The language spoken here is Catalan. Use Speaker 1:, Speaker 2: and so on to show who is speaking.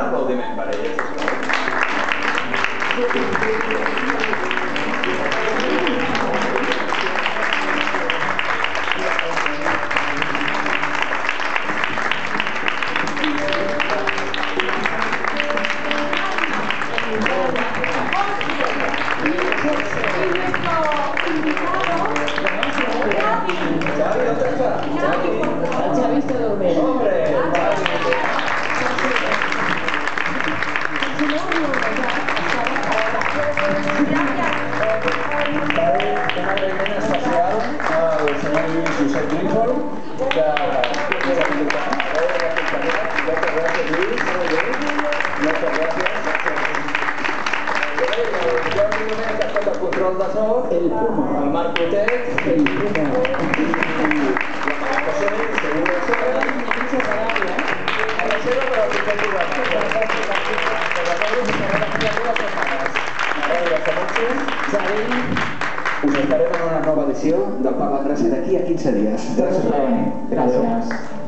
Speaker 1: aplaudiment per elles. Control de so, el Puma, el Marc Botet, el Puma, la us esperem en una nova edició del Parla Gràcia d'aquí a 15 dies. Gràcies per venir. Gràcies.